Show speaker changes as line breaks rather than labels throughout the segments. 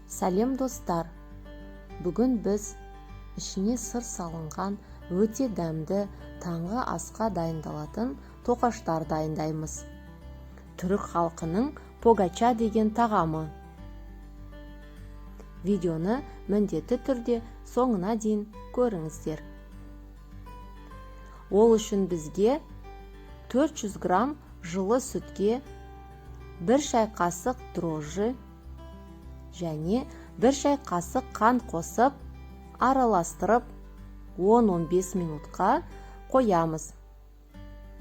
Сәлем достар! Бүгін біз ішіне сыр салынған өте дәмді таңғы асқа дайындалатын тоқаштар дайындаймыз. Түрік халқының погача деген тағамы. Видеоны міндетті түрде соңына дейін көріңіздер. Ол үшін бізге 400 грамм жылы сүтке 1 шай қасық дрожжи және 1 шай қасық қант қосып, араластырып 10-15 минутқа қоямыз.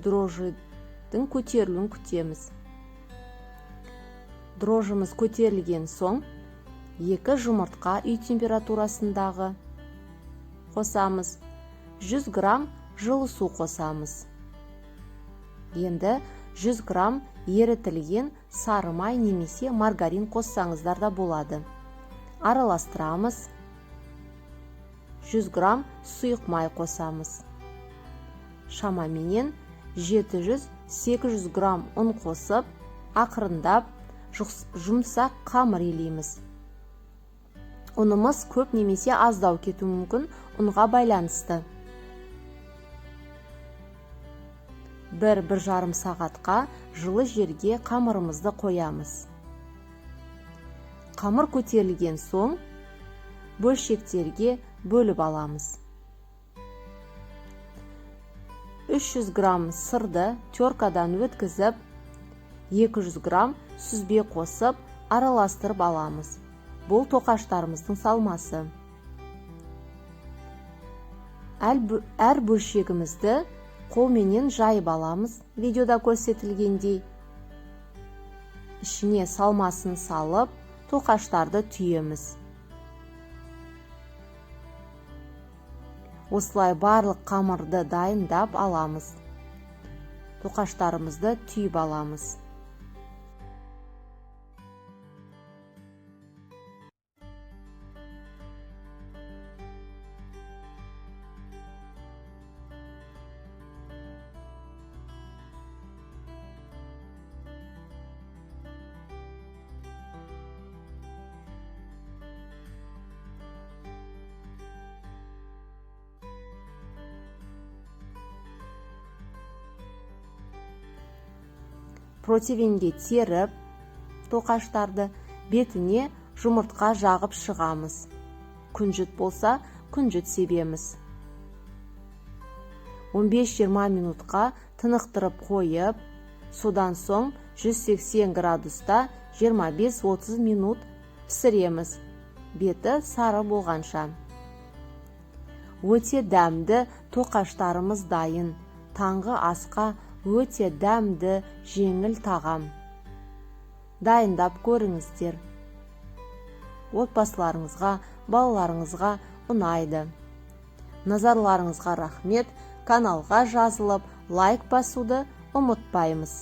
Дрожжидің көтерілуін күтеміз. Дрожжымыз көтерілген соң 2 жұмыртқа үй температурасындағы қосамыз. 100 грамм жылы су қосамыз. Енді 100 грамм ерітілген сары май немесе маргарин қоссаңыздар да болады. Араластырамыз. 100 грамм сұйық май қосамыз. Шамаменен 700-800 грамм ұн қосып, ақырындап жұмсақ қамыр илейміз. Ұнымыз көп немесе аздау кетуі мүмкін, ұнға байланысты. 1-1,5 сағатқа жылы жерге қамырымызды қоямыз. Қамыр көтерілген соң бөлшектерге бөліп аламыз. 300 грамм сырды теркадан өткізіп, 200 грамм сүзбе қосып, араластырып аламыз. Бұл тоқаштарымыздың салмасы. Әр бөлшегімізді қолменен жайып аламыз, видеода көрсетілгендей. Ішіне салмасын салып, тоқаштарды түйеміз. Осылай барлық қамырды дайындап аламыз. Тоқаштарымызды түйіп аламыз. Противенге теріп, тоқаштарды бетіне жұмыртқа жағып шығамыз. Күнжіт болса, күнжіт себеміз. 15-20 минутқа тынықтырып қойып, содан соң 180 градуста 25-30 минут пісіреміз. Беті сары болғанша. Өте дәмді тоқаштарымыз дайын. Таңғы асқа өте дәмді, жеңіл тағам. Дайындап көріңіздер. Отбасыларыңызға, балаларыңызға ұнайды. Назарларыңызға рахмет. Каналға жазылып, лайк басуды ұмытпаймыз.